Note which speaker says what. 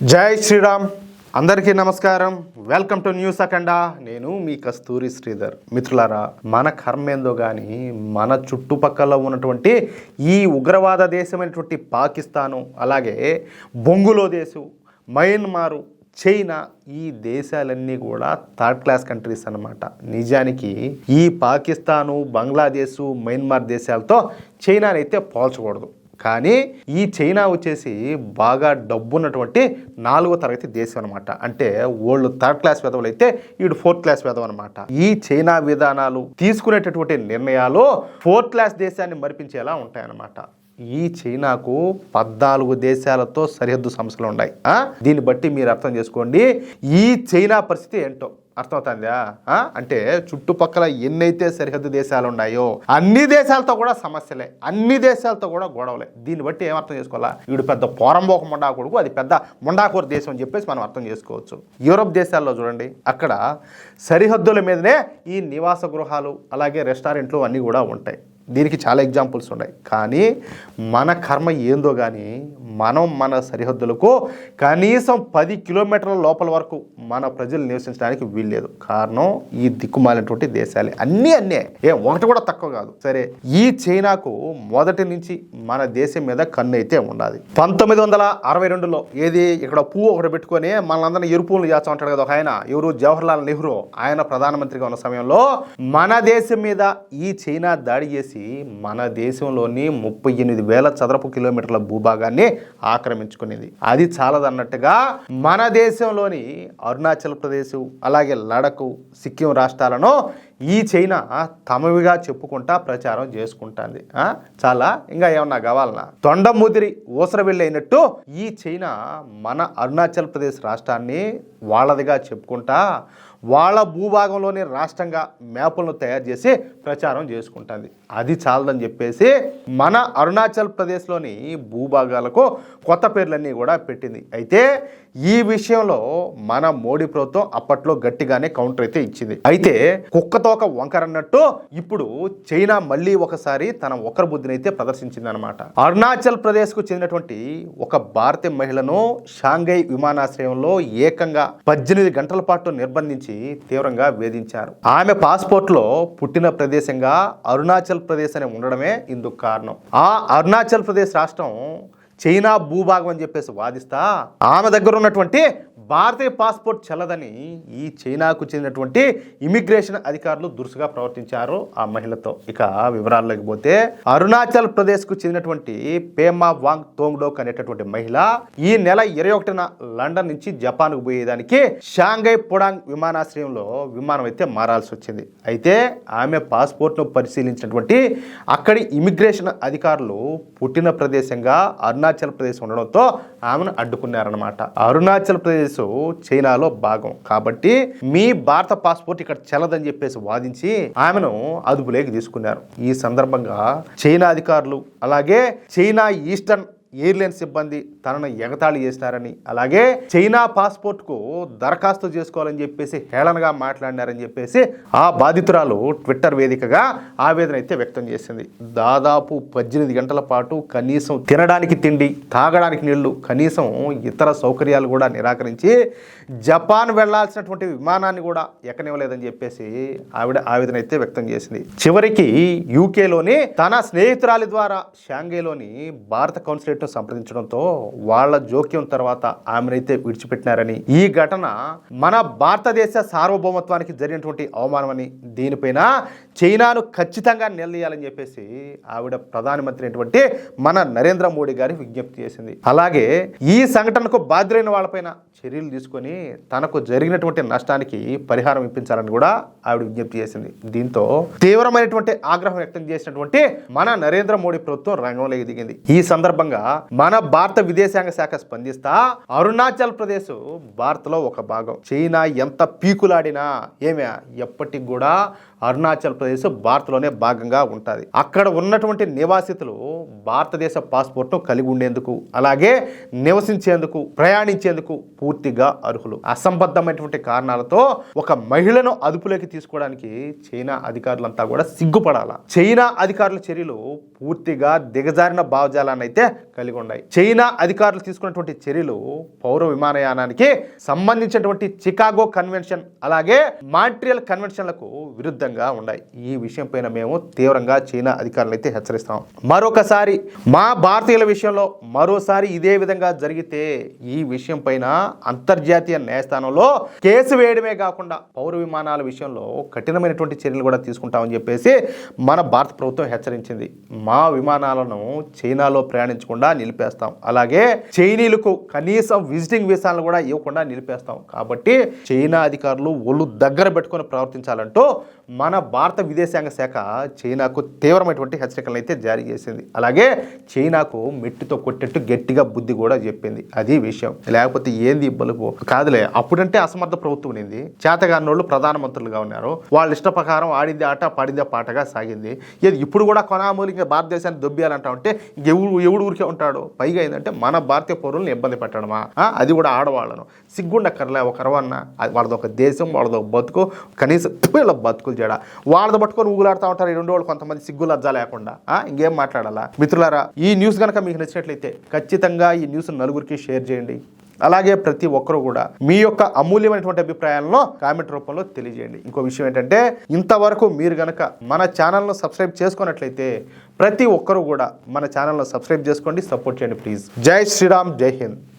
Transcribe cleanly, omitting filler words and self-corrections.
Speaker 1: జై శ్రీరామ్. అందరికీ నమస్కారం. వెల్కమ్ టు న్యూస్ అఖండ. నేను మీ కస్తూరి శ్రీధర్. మిత్రులారా, మన కర్మేందో కానీ మన చుట్టుపక్కల ఉన్నటువంటి ఈ ఉగ్రవాద దేశమైనటువంటి పాకిస్తాను, అలాగే బంగ్లాదేశ్, మయన్మారు, చైనా, ఈ దేశాలన్నీ కూడా థర్డ్ క్లాస్ కంట్రీస్ అన్నమాట. నిజానికి ఈ పాకిస్తాను, బంగ్లాదేశ్, మయన్మార్ దేశాలతో చైనాని అయితే పోల్చకూడదు. కానీ ఈ చైనా వచ్చేసి బాగా డబ్బున్నటువంటి 4వ తరగతి దేశం అనమాట. అంటే వాళ్ళు థర్డ్ క్లాస్ వెధవలు అయితే వీడు 4th క్లాస్ వెధవ అనమాట. ఈ చైనా విధానాలు, తీసుకునేటటువంటి నిర్ణయాలు 4th క్లాస్ దేశాన్ని మరిపించేలా ఉంటాయన్నమాట. ఈ చైనాకు 14 దేశాలతో సరిహద్దు సమస్యలు ఉన్నాయి. దీన్ని బట్టి మీరు అర్థం చేసుకోండి ఈ చైనా పరిస్థితి ఏంటో. అర్థమవుతుందా? అంటే చుట్టుపక్కల ఎన్నైతే సరిహద్దు దేశాలు ఉన్నాయో అన్ని దేశాలతో కూడా సమస్యలే, అన్ని దేశాలతో కూడా గొడవలే. దీన్ని బట్టి ఏమర్థం చేసుకోవాలా? వీడు పెద్ద పోరంబోక మొండా కొడుకు, అది పెద్ద మొండాకూర దేశం అని చెప్పేసి మనం అర్థం చేసుకోవచ్చు. యూరోప్ దేశాల్లో చూడండి, అక్కడ సరిహద్దుల మీదనే ఈ నివాస గృహాలు, అలాగే రెస్టారెంట్లు అన్నీ కూడా ఉంటాయి. దీనికి చాలా ఎగ్జాంపుల్స్ ఉన్నాయి. కానీ మన కర్మ ఏందో కానీ మనం మన సరిహద్దులకు కనీసం 10 కిలోమీటర్ల లోపల వరకు మన ప్రజలు నివసించడానికి వీల్లేదు. కారణం ఈ దిక్కుమాలినటువంటి దేశాలే, అన్నీ ఒకటి కూడా తక్కువ కాదు. సరే, ఈ చైనాకు మొదటి నుంచి మన దేశం మీద కన్ను అయితే ఉండాలి. 1962లో ఏది ఇక్కడ పువ్వు ఒకటి పెట్టుకొని మనందరినీ ఎరుపులు చేస్తూ ఉంటాడు కదా ఒక ఆయన, ఎవరు? జవహర్లాల్ నెహ్రూ. ఆయన ప్రధానమంత్రిగా ఉన్న సమయంలో మన దేశం మీద ఈ చైనా దాడి చేసి మన దేశంలోని 38,000 చదరపు కిలోమీటర్ల భూభాగాన్ని ఆక్రమించుకునేది. అది చాలదన్నట్టుగా మన దేశంలోని అరుణాచల్ ప్రదేశ్, అలాగే లడఖ్, సిక్కిం రాష్ట్రాలను ఈ చైనా తమవిగా చెప్పుకుంటా ప్రచారం చేసుకుంటుంది. చాలా ఇంకా ఏమన్నా కావాలన్నా తొండ ముదిరి ఊసర వెళ్ళైనట్టు ఈ చైనా మన అరుణాచల్ ప్రదేశ్ రాష్ట్రాన్ని వాళ్ళదిగా చెప్పుకుంటా వాళ్ళ భూభాగంలోని రాష్ట్రంగా మ్యాపులను తయారు చేసి ప్రచారం చేసుకుంటుంది. అది చాలదని చెప్పేసి మన అరుణాచల్ ప్రదేశ్లోని భూభాగాలకు కొత్త పేర్లన్నీ కూడా పెట్టింది. అయితే ఈ విషయంలో మన మోడీ ప్రభుత్వం అప్పట్లో గట్టిగానే కౌంటర్ అయితే ఇచ్చింది. అయితే కుక్కతో ఒక వంకర అన్నట్టు ఇప్పుడు చైనా మళ్ళీ ఒకసారి తన ఒకరి బుద్ధిని అయితే ప్రదర్శించింది అనమాట. అరుణాచల్ ప్రదేశ్కు చెందినటువంటి ఒక భారతీయ మహిళను షాంఘై విమానాశ్రయంలో ఏకంగా 18 గంటల పాటు నిర్బంధించి తీవ్రంగా వేధించారు. ఆమె పాస్పోర్ట్ లో పుట్టిన ప్రదేశంగా అరుణాచల్ ప్రదేశ్ అని ఉండడమే ఇందుకు కారణం. ఆ అరుణాచల్ ప్రదేశ్ రాష్ట్రం చైనా భూభాగం అని చెప్పేసి వాదిస్తా ఆమె దగ్గర ఉన్నటువంటి భారతీయ పాస్పోర్ట్ చెల్లదని ఈ చైనాకు చెందినటువంటి ఇమిగ్రేషన్ అధికారులు దురుసుగా ప్రవర్తించారు ఆ మహిళతో. ఇక వివరాల్లోకి పోతే, అరుణాచల్ ప్రదేశ్ కు చెందినటువంటి పేమా వాంగ్ తోంగ్డోక్ అనేటటువంటి మహిళ ఈ నెల 21న లండన్ నుంచి జపాన్ కు పోయేదానికి షాంఘై పుడాంగ్ విమానాశ్రయంలో విమానం అయితే మారాల్సి వచ్చింది. అయితే ఆమె పాస్పోర్ట్ ను పరిశీలించినటువంటి అక్కడి ఇమిగ్రేషన్ అధికారులు పుట్టిన ప్రదేశంగా అరుణాచల్ ప్రదేశ్ ఉండడంతో ఆమెను అడ్డుకున్నారన్నమాట. అరుణాచల్ ప్రదేశ్ చైనాలో భాగం కాబట్టి మీ భారత పాస్పోర్ట్ ఇక్కడ చెల్లదని చెప్పేసి వాదించి ఆమెను అదుపులోకి తీసుకున్నారు. ఈ సందర్భంగా చైనా అధికారులు, అలాగే చైనా ఈస్టర్న్ ఎయిర్లైన్స్ సిబ్బంది తనను ఎగతాళి చేసినారని, అలాగే చైనా పాస్పోర్ట్ కు దరఖాస్తు చేసుకోవాలని చెప్పేసి హేళనగా మాట్లాడినారని చెప్పేసి ఆ బాధితురాలు ట్విట్టర్ వేదికగా ఆవేదన అయితే వ్యక్తం చేసింది. దాదాపు 18 గంటల పాటు కనీసం తినడానికి తిండి, తాగడానికి నీళ్లు, కనీసం ఇతర సౌకర్యాలు కూడా నిరాకరించి జపాన్ వెళ్లాల్సినటువంటి విమానాన్ని కూడా ఎక్కనివ్వలేదని చెప్పేసి ఆవిడ ఆవేదన అయితే వ్యక్తం చేసింది. చివరికి యూకేలోని తన స్నేహితురాలి ద్వారా షాంఘైలోని భారత కౌన్సిలేట్ సంప్రదించడంతో వాళ్ళ జోక్యం తర్వాత ఆమెనైతే విడిచిపెట్టినారని, ఈ ఘటన మన భారతదేశ సార్వభౌమత్వానికి జరిగినటువంటి అవమానమని, దీనిపైన చైనాను ఖచ్చితంగా నిలదీయాలని చెప్పేసి ఆవిడ ప్రధానమంత్రి అయినటువంటి మన నరేంద్ర మోడీ గారి విజ్ఞప్తి చేసింది. అలాగే ఈ సంఘటనకు బాధ్యులైన వాళ్ళపైన చర్యలు తీసుకొని తనకు జరిగినటువంటి నష్టానికి పరిహారం ఇప్పించాలని కూడా ఆవిడ విజ్ఞప్తి చేసింది. దీంతో తీవ్రమైనటువంటి ఆగ్రహం వ్యక్తం చేసినటువంటి మన నరేంద్ర మోడీ ప్రభుత్వం రంగంలోకి దిగింది. ఈ సందర్భంగా మన భారత విదేశాంగ శాఖ స్పందిస్తా అరుణాచల్ ప్రదేశ్ భారత్ లో ఒక భాగం. చైనా ఎంత పీకులాడినా ఏమే ఎప్పటికి కూడా అరుణాచల్ ప్రదేశ్ భారత్లోనే భాగంగా ఉంటుంది. అక్కడ ఉన్నటువంటి నివాసితులు భారతదేశ పాస్పోర్ట్ను కలిగి ఉండేందుకు, అలాగే నివసించేందుకు, ప్రయాణించేందుకు పూర్తిగా అర్హులు. అసంబద్ధమైనటువంటి కారణాలతో ఒక మహిళను అదుపులోకి తీసుకోవడానికి చైనా అధికారులంతా కూడా సిగ్గుపడాల. చైనా అధికారుల చర్యలు పూర్తిగా దిగజారిన భావజాలాన్ని అయితే కలిగి ఉన్నాయి. చైనా అధికారులు తీసుకున్నటువంటి చర్యలు పౌర విమానయానానికి సంబంధించినటువంటి చికాగో కన్వెన్షన్ అలాగే మాంట్రియల్ కన్వెన్షన్లకు విరుద్ధంగా ఉన్నాయి. ఈ విషయం పైన మేము తీవ్రంగా చైనా అధికారులు అయితే హెచ్చరిస్తాం. మరొకసారి మా భారతీయుల విషయంలో మరోసారి ఇదే విధంగా జరిగితే ఈ విషయం పైన అంతర్జాతీయ న్యాయస్థానంలో కేసు వేయడమే కాకుండా పౌర విమానాల విషయంలో కఠినమైనటువంటి చర్యలు కూడా తీసుకుంటామని చెప్పేసి మన భారత ప్రభుత్వం హెచ్చరించింది. మా విమానాలను చైనాలో ప్రయాణించకుండా నిలిపేస్తాం, అలాగే చైనీయులకు కనీసం విజిటింగ్ వీసాలను కూడా ఇవ్వకుండా నిలిపేస్తాం. కాబట్టి చైనా అధికారులు ఒళ్ళు దగ్గర పెట్టుకొని ప్రవర్తించాలంటూ మన భారత విదేశాంగ శాఖ చైనాకు తీవ్రమైనటువంటి హెచ్చరికలను అయితే జారీ చేసింది. అలాగే చైనాకు మెట్టితో కొట్టేట్టు గట్టిగా బుద్ధి కూడా చెప్పింది. అది విషయం. లేకపోతే ఏంది బలుపు కాదులే. అప్పుడంటే అసమర్థ ప్రభుత్వం ఉంది, చేతగానోళ్ళు ప్రధానమంత్రులుగా ఉన్నారు, వాళ్ళ ఇష్ట ప్రకారం ఆడింది ఆట పాడిందే పాటగా సాగింది. ఇప్పుడు కూడా కొనామూలిగా భారతదేశాన్ని దొబ్బేయాలంటా ఉంటే ఎవడు ఊరికే ఉంటాడు. పైగా ఏంటంటే మన భారతీయ పౌరులను ఇబ్బంది పెట్టడమా, అది కూడా ఆడవాళ్ళను. సిగ్గుండక్కర్లే ఒక రవన్న. వాళ్ళది ఒక దేశం, వాళ్ళది ఒక బతుకు, కనీసం వీళ్ళ బతుకులు చేయడా వాళ్ళతో పట్టుకొని ఊగులాడుతూ ఉంటారు ఈ రెండు వాళ్ళు కొంతమంది సిగ్గు లజ్జా లేకుండా. ఇంకేం మాట్లాడాలా? మిత్రులారా, ఈ న్యూస్ కనుక మీకు నచ్చినట్లయితే ఖచ్చితంగా ఈ న్యూస్ నలుగురికి షేర్ చేయండి. అలాగే ప్రతి ఒక్కరు కూడా మీ యొక్క అమూల్యమైనటువంటి అభిప్రాయాలను కామెంట్ రూపంలో తెలియజేయండి. ఇంకో విషయం ఏంటంటే, ఇంతవరకు మీరు గనక మన ఛానల్ను సబ్స్క్రైబ్ చేసుకున్నట్లయితే ప్రతి ఒక్కరు కూడా మన ఛానల్ను సబ్స్క్రైబ్ చేసుకోండి, సపోర్ట్ చేయండి ప్లీజ్. జై శ్రీరామ్, జై హింద్.